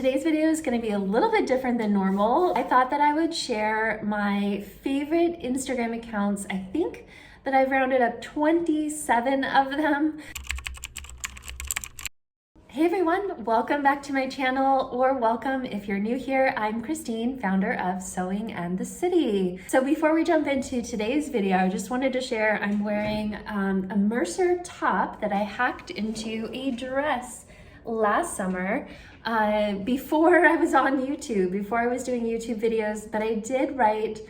Today's video is going to be a little bit different than normal. I thought that I would share my favorite Instagram accounts. I think that I've rounded up 27 of them. Hey everyone, welcome back to my channel, or welcome if you're new here. I'm Christine, founder of Sewing and the City. So before we jump into today's video, I just wanted to share I'm wearing a Mercer top that I hacked into a dress last summer before I was on YouTube, before I was doing YouTube videos, but I did write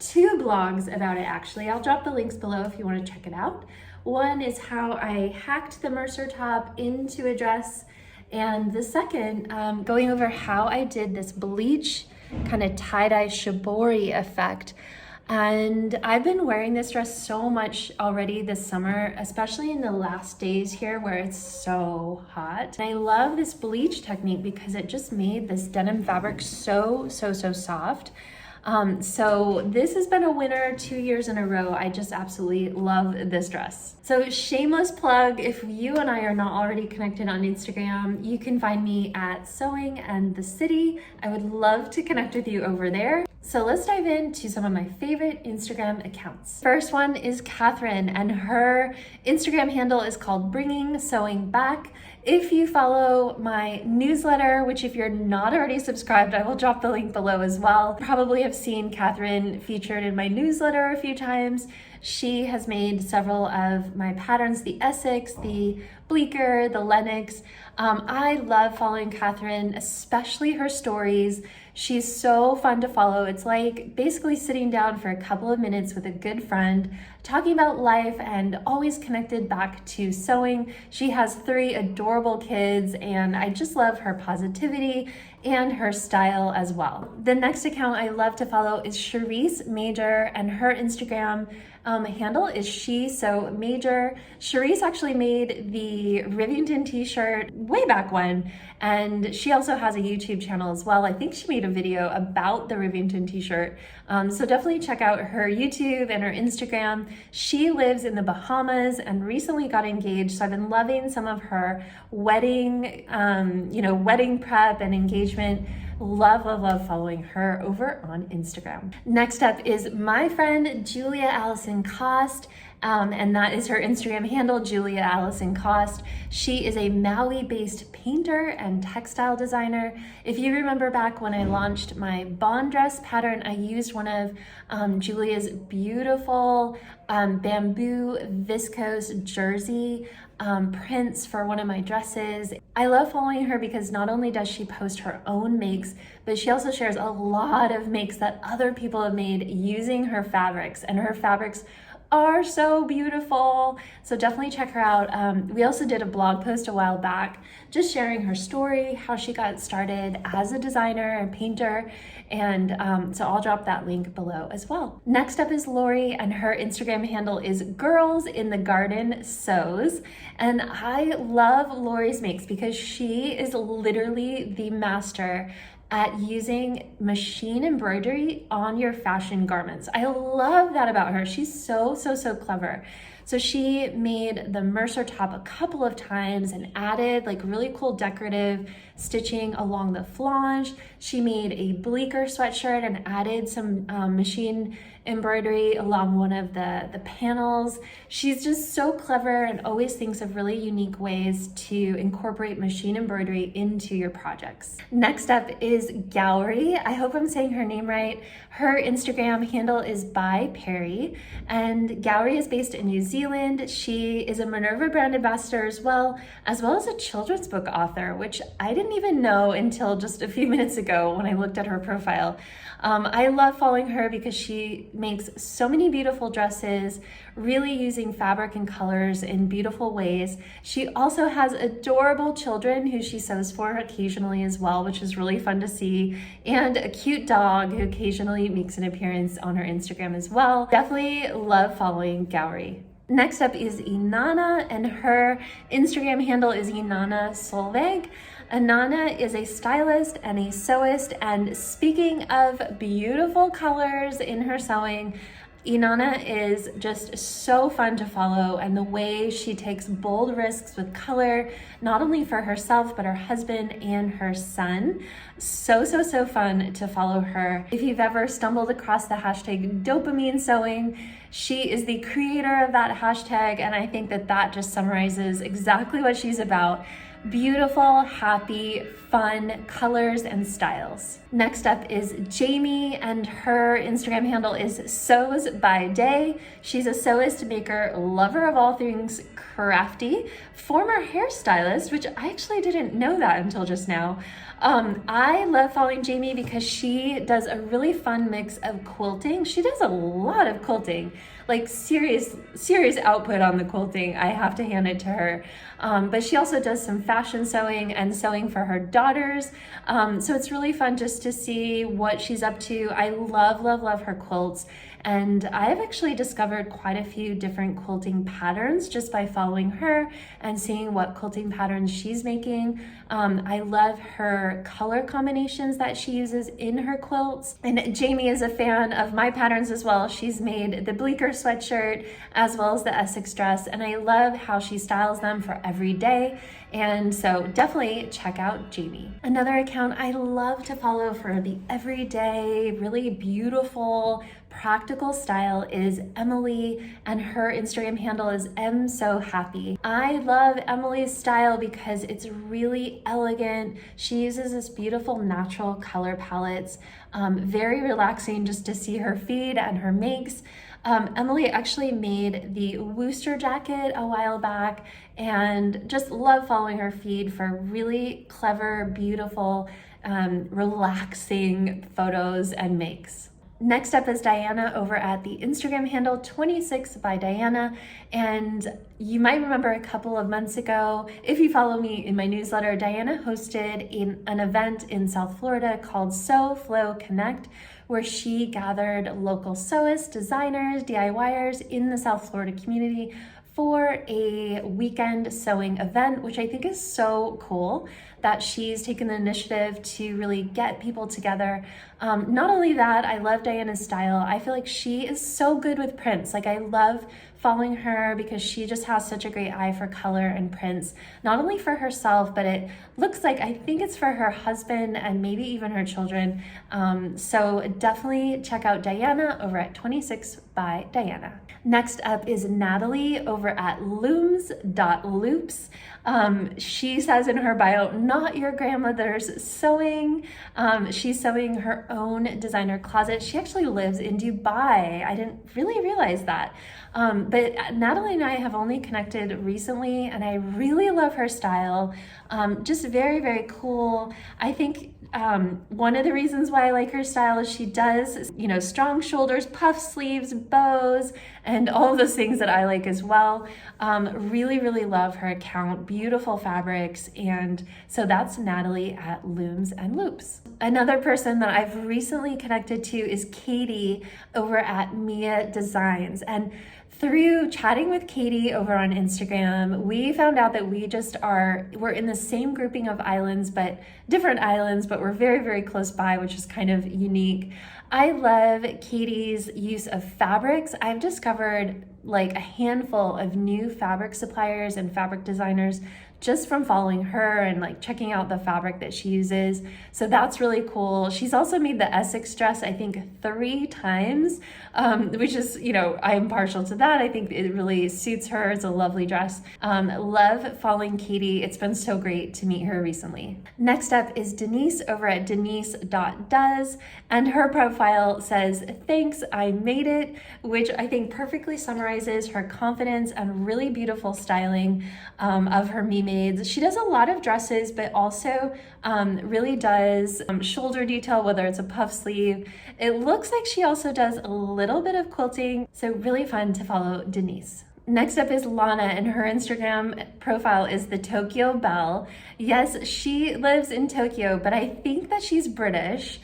2 blogs about it actually. I'll drop the links below if you want to check it out. One is how I hacked the Mercer top into a dress, and the second, going over how I did this bleach kind of tie-dye shibori effect. And I've been wearing this dress so much already this summer, especially in the last days here where it's so hot. And I love this bleach technique because it just made this denim fabric so soft. So this has been a winner 2 years in a row. I just absolutely love this dress. So shameless plug, if you and I are not already connected on Instagram, you can find me at Sewing and the City. I would love to connect with you over there. So let's dive into some of my favorite Instagram accounts. First one is Catherine, and her Instagram handle is called Bringing Sewing Back. If you follow my newsletter, which if you're not already subscribed, I will drop the link below as well. Probably have seen Catherine featured in my newsletter a few times. She has made several of my patterns, the Essex, the Bleecker, the Lennox. I love following Catherine, especially her stories. She's so fun to follow. It's like basically sitting down for a couple of minutes with a good friend, talking about life and always connected back to sewing. She has 3 adorable kids, and I just love her positivity and her style as well. The next account I love to follow is Charisse Major, and her Instagram handle is She Sew Major. Charisse actually made the Rivington t-shirt way back when, and she also has a YouTube channel as well. I think she made a video about the Rivington t-shirt. So definitely check out her YouTube and her Instagram. She lives in the Bahamas and recently got engaged, so I've been loving some of her wedding, wedding prep and engagement. Love following her over on Instagram. Next up is my friend Julia Allison Cost, and that is her Instagram handle, Julia Allison Cost. She is a Maui-based painter and textile designer. If you remember back when I launched my bond dress pattern, I used one of Julia's beautiful bamboo viscose jersey prints for one of my dresses. I love following her because not only does she post her own makes, but she also shares a lot of makes that other people have made using her fabrics, and her fabrics are so beautiful. So definitely check her out. We also did a blog post a while back just sharing her story, how she got started as a designer and painter, and so I'll drop that link below as well. Next up is Lori, and her Instagram handle is Girls in the Garden Sews, and I love Lori's makes because she is literally the master at using machine embroidery on your fashion garments. I love that about her. She's so clever. So she made the Mercer top a couple of times and added like really cool decorative stitching along the flange. She made a Bleecker sweatshirt and added some machine embroidery along one of the panels. She's just so clever and always thinks of really unique ways to incorporate machine embroidery into your projects. Next up is Gowrie. I hope I'm saying her name right. Her Instagram handle is by Perry, and Gowrie is based in New Zealand. She is a Minerva brand ambassador as well as a children's book author, which I didn't even know until just a few minutes ago when I looked at her profile. I love following her because she makes so many beautiful dresses, really using fabric and colors in beautiful ways. She also has adorable children who she sews for occasionally as well, which is really fun to see, and a cute dog who occasionally makes an appearance on her Instagram as well. Definitely love following Gowrie. Next up is Inanna, and her Instagram handle is Inanna Solveig. Inanna is a stylist and a sewist, and speaking of beautiful colors in her sewing, Inanna is just so fun to follow, and the way she takes bold risks with color, not only for herself, but her husband and her son. So fun to follow her. If you've ever stumbled across the hashtag dopamine sewing, she is the creator of that hashtag, and I think that that just summarizes exactly what she's about. Beautiful, happy, fun colors and styles. Next up is Jamie, and her Instagram handle is Sews by Day. She's a sewist, maker, lover of all things crafty, former hairstylist, which I actually didn't know that until just now. I love following Jamie because she does a really fun mix of quilting. She does a lot of quilting, like serious output on the quilting. I have to hand it to her. But she also does some fashion sewing and sewing for her daughters. So it's really fun just to see what she's up to. I love her quilts. And I've actually discovered quite a few different quilting patterns just by following her and seeing what quilting patterns she's making. I love her color combinations that she uses in her quilts. And Jamie is a fan of my patterns as well. She's made the Bleecker sweatshirt as well as the Essex dress, and I love how she styles them for every day. And so definitely check out Jamie. Another account I love to follow for the everyday, really beautiful, practical style is Emily, and her Instagram handle is msohappy. I love Emily's style because it's really elegant. She uses this beautiful natural color palettes. Very relaxing just to see her feed and her makes. Emily actually made the Worcester jacket a while back, and just love following her feed for really clever, beautiful, relaxing photos and makes. Next up is Diana over at the Instagram handle 26 by Diana. And you might remember a couple of months ago, if you follow me in my newsletter, Diana hosted an event in South Florida called Sew Flow Connect, where she gathered local sewists, designers, DIYers in the South Florida community for a weekend sewing event, which I think is so cool that she's taken the initiative to really get people together. Not only that, I love Diana's style. I feel like she is so good with prints. Like, I love following her because she just has such a great eye for color and prints, not only for herself, but it looks like, I think it's for her husband and maybe even her children. So definitely check out Diana over at 26 by Diana. Next up is Natalie over at loomsandloops. She says in her bio, not your grandmother's sewing. She's sewing her own designer closet. She actually lives in Dubai. I didn't really realize that. But Natalie and I have only connected recently, and I really love her style. Just very cool. I think one of the reasons why I like her style is she does, strong shoulders, puff sleeves, bows, and all of those things that I like as well. Really love her account, beautiful fabrics. And so that's Natalie at Looms and Loops. Another person that I've recently connected to is Katie over at Mia Designs. And through chatting with Katie over on Instagram, we found out that we're in the same grouping of islands, but different islands, but we're very close by, which is kind of unique. I love Katie's use of fabrics. I've discovered like a handful of new fabric suppliers and fabric designers just from following her and like checking out the fabric that she uses. So that's really cool. She's also made the Essex dress, I think 3 times, which is, I'm partial to that. I think it really suits her. It's a lovely dress. Love following Katie. It's been so great to meet her recently. Next up is Denise over at denise.does, and her profile says, thanks, I made it, which I think perfectly summarizes her confidence and really beautiful styling of her me maids. She does a lot of dresses, but also really does shoulder detail, whether it's a puff sleeve. It looks like she also does a little bit of quilting, so really fun to follow Denise. Next up is Lana, and her Instagram profile is the Tokyo Belle. Yes, she lives in Tokyo, but I think that she's British.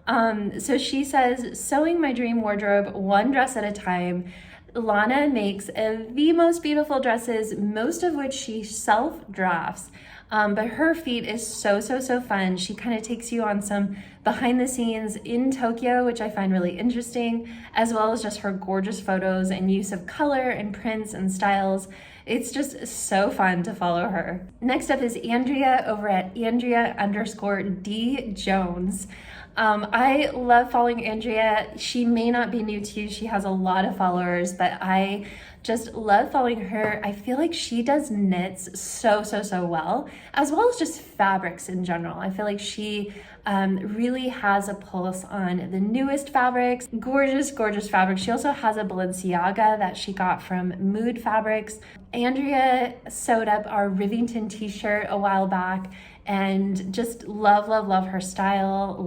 So she says, sewing my dream wardrobe one dress at a time. Lana makes the most beautiful dresses, most of which she self-drafts. but her feed is so fun. She kind of takes you on some behind the scenes in Tokyo, which I find really interesting, as well as just her gorgeous photos and use of color and prints and styles. It's just so fun to follow her. Next up is Andrea over at Andrea_D Jones. I love following Andrea. She may not be new to you. She has a lot of followers, but I just love following her. I feel like she does knits so well as just fabrics in general. I feel like she really has a pulse on the newest fabrics, gorgeous fabrics. She also has a Balenciaga that she got from Mood Fabrics. Andrea sewed up our Rivington t-shirt a while back, and just love her style.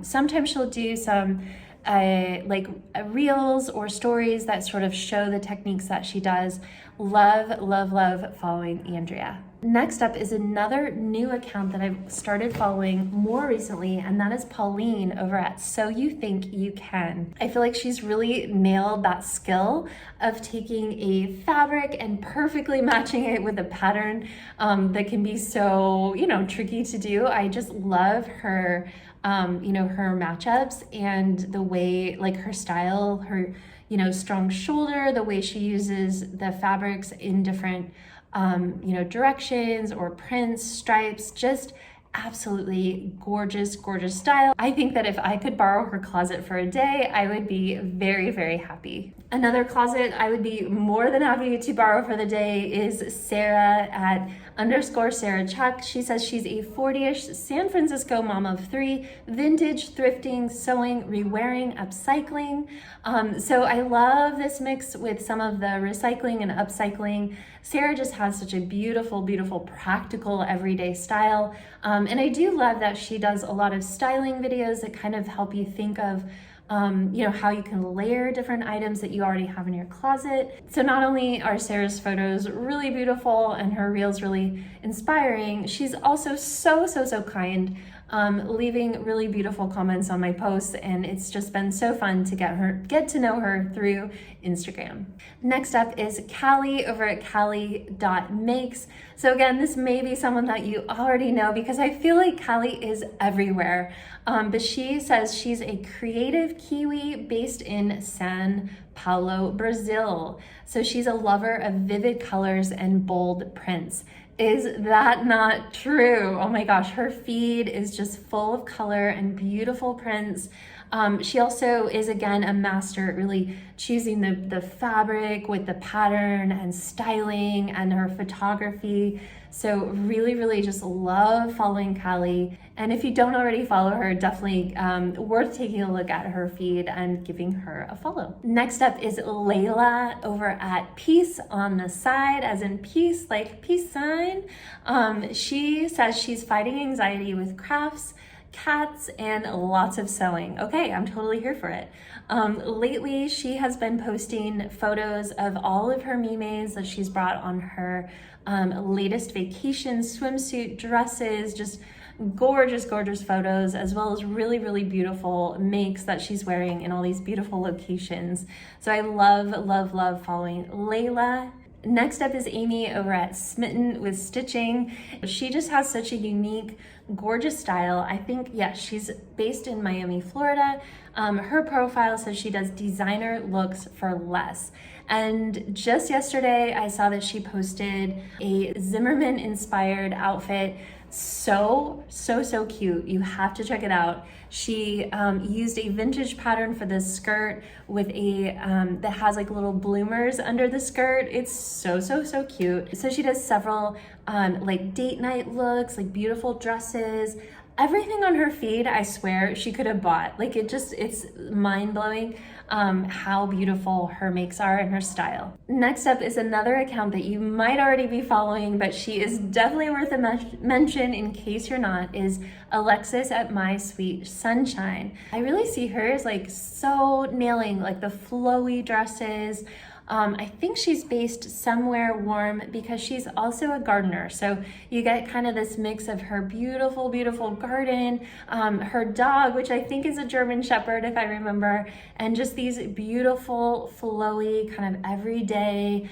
Sometimes she'll do some like reels or stories that sort of show the techniques that she does. Love following Andrea. Next up is another new account that I've started following more recently, and that is Pauline over at So You Think You Can. I feel like she's really nailed that skill of taking a fabric and perfectly matching it with a pattern that can be so, tricky to do. I just love her, her matchups and the way, like her style, her, strong shoulder, the way she uses the fabrics in different directions or prints, stripes, just absolutely gorgeous style. I think that if I could borrow her closet for a day, I would be very happy. Another closet I would be more than happy to borrow for the day is Sarah at _Sarah Chuck. She says she's a 40-ish San Francisco mom of 3, vintage, thrifting, sewing, rewearing, upcycling. So I love this mix with some of the recycling and upcycling. Sarah just has such a beautiful, practical, everyday style. And I do love that she does a lot of styling videos that kind of help you think of how you can layer different items that you already have in your closet. So not only are Sarah's photos really beautiful and her reels really inspiring, she's also so kind, leaving really beautiful comments on my posts, and it's just been so fun to get to know her through Instagram. Next up is Cali over at Cali.makes. So again, this may be someone that you already know because I feel like Cali is everywhere. But she says she's a creative Kiwi based in São Paulo, Brazil. So she's a lover of vivid colors and bold prints. Is that not true? Oh my gosh, her feed is just full of color and beautiful prints. She also is, again, a master at really choosing the fabric with the pattern and styling and her photography. So really just love following Cali. And if you don't already follow her, definitely worth taking a look at her feed and giving her a follow. Next up is Layla over at Peace on the Side, as in peace, like peace sign. She says she's fighting anxiety with crafts, cats, and lots of sewing. Okay, I'm totally here for it. Lately, she has been posting photos of all of her mimes that she's brought on her latest vacation, swimsuit, dresses, just gorgeous photos, as well as really beautiful makes that she's wearing in all these beautiful locations. So I love following Layla. Next up is Amy over at Smitten with Stitching. She just has such a unique, gorgeous style. I think, she's based in Miami, Florida. Her profile says she does designer looks for less. And just yesterday, I saw that she posted a Zimmerman inspired outfit. So cute. You have to check it out. She used a vintage pattern for this skirt with a that has like little bloomers under the skirt. It's so cute. So she does several like date night looks, like beautiful dresses. Everything on her feed, I swear, she could have bought. Like it's mind-blowing how beautiful her makes are and her style. Next up is another account that you might already be following, but she is definitely worth a mention in case you're not, is Alexis at My Sweet Sunshine. I really see her as like so nailing like the flowy dresses, I think she's based somewhere warm because she's also a gardener. So you get kind of this mix of her beautiful, beautiful garden, her dog, which I think is a German Shepherd, if I remember, and just these beautiful, flowy, kind of everyday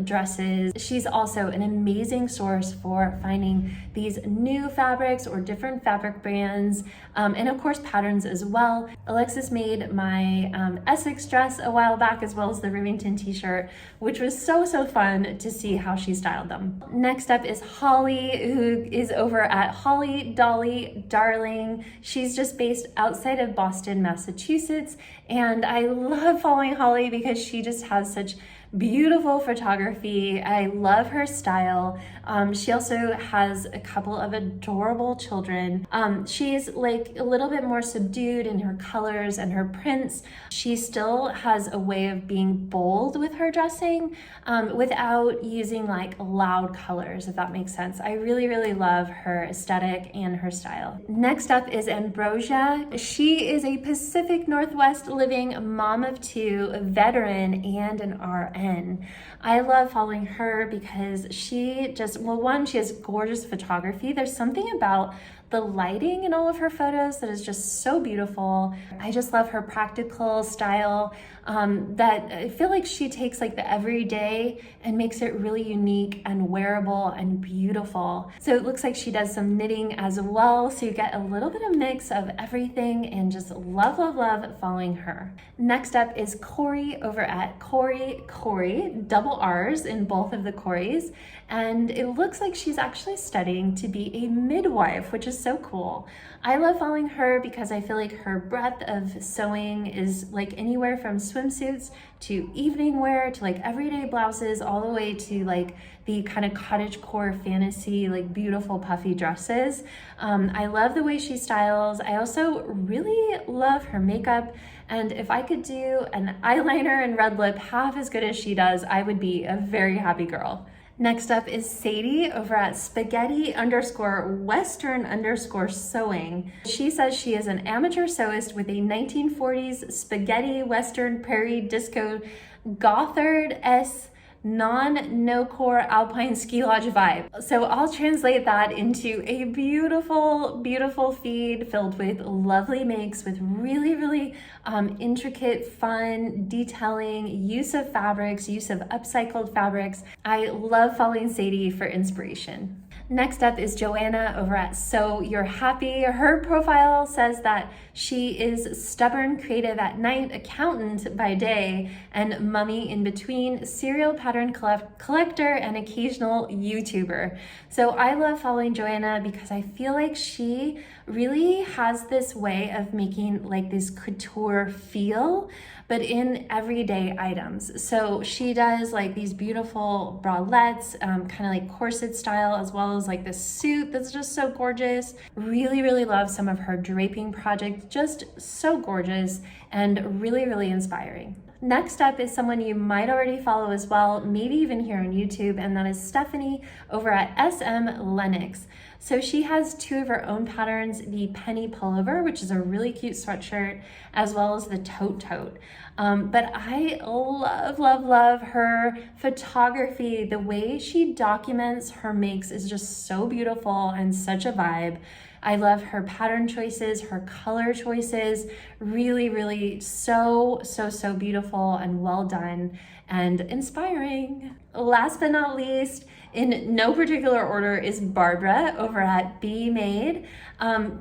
dresses. She's also an amazing source for finding these new fabrics or different fabric brands, and of course patterns as well. Alexis made my Essex dress a while back, as well as the Rivington t-shirt, which was so fun to see how she styled them. Next up is Holly, who is over at Holly Dolly Darling. She's just based outside of Boston, Massachusetts, and I love following Holly because she just has such beautiful photography. I love her style. She also has a couple of adorable children. She's like a little bit more subdued in her colors and her prints. She still has a way of being bold with her dressing without using like loud colors, if that makes sense. I really love her aesthetic and her style. Next up is Ambrosia. She is a Pacific Northwest living mom of two, a veteran, and an RN. I love following her because she just, well, one, she has gorgeous photography. There's something about the lighting in all of her photos that is just so beautiful. I just love her practical style that I feel like she takes like the everyday and makes it really unique and wearable and beautiful. So it looks like she does some knitting as well. So you get a little bit of mix of everything, and just love following her. Next up is Corey over at Corey, double R's in both of the Corys. And it looks like she's actually studying to be a midwife, which is so cool. I love following her because I feel like her breadth of sewing is like anywhere from swimsuits to evening wear to like everyday blouses, all the way to like the kind of cottagecore fantasy, like beautiful puffy dresses. I love the way she styles. I also really love her makeup. And if I could do an eyeliner and red lip half as good as she does, I would be a very happy girl. Next up is Sadie over at spaghetti_western_sewing. She says she is an amateur sewist with a 1940s spaghetti western prairie disco Gothard-esque no-core alpine ski lodge vibe. So I'll translate that into a beautiful feed filled with lovely makes with really intricate, fun detailing, use of fabrics, use of upcycled fabrics. I love following Sadie for inspiration. Next up is Joanna over at So You're Happy. Her profile says that she is stubborn, creative at night, accountant by day, and mummy in between, serial pattern collector, and occasional YouTuber. So I love following Joanna because I feel like she really has this way of making like this couture feel, but in everyday items. So she does like these beautiful bralettes, kind of like corset style, as well as like this suit that's just so gorgeous. Really love some of her draping projects, just so gorgeous and really inspiring. Next up is someone you might already follow as well, maybe even here on YouTube, and that is Stephanie over at SM Lennox. So she has two of her own patterns, the penny pullover, which is a really cute sweatshirt, as well as the tote. But I love her photography. The way she documents her makes is just so beautiful and such a vibe. I love her pattern choices, her color choices, really so beautiful and well done and inspiring. Last but not least, in no particular order, is Barbara over at Be Made.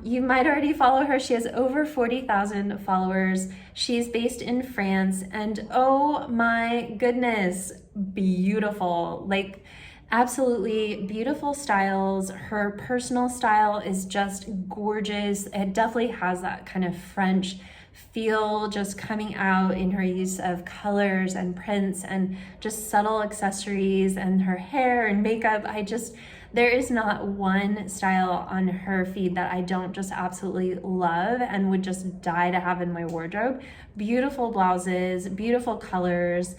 You might already follow her. She has over 40,000 followers. She's based in France, and oh my goodness, beautiful. Like, absolutely beautiful styles. Her personal style is just gorgeous. It definitely has that kind of French feel just coming out in her use of colors and prints and just subtle accessories, and her hair and makeup. There is not one style on her feed that I don't just absolutely love and would just die to have in my wardrobe. Beautiful blouses, beautiful colors.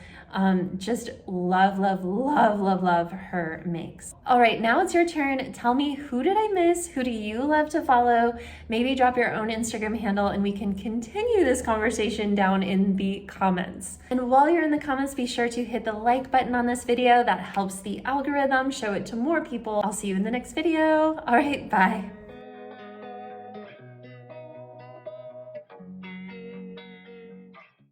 Just love, love, love, love, love her makes. All right, now it's your turn. Tell me, who did I miss? Who do you love to follow? Maybe drop your own Instagram handle and we can continue this conversation down in the comments. And while you're in the comments, be sure to hit the like button on this video. That helps the algorithm show it to more people. I'll see you in the next video. All right, bye.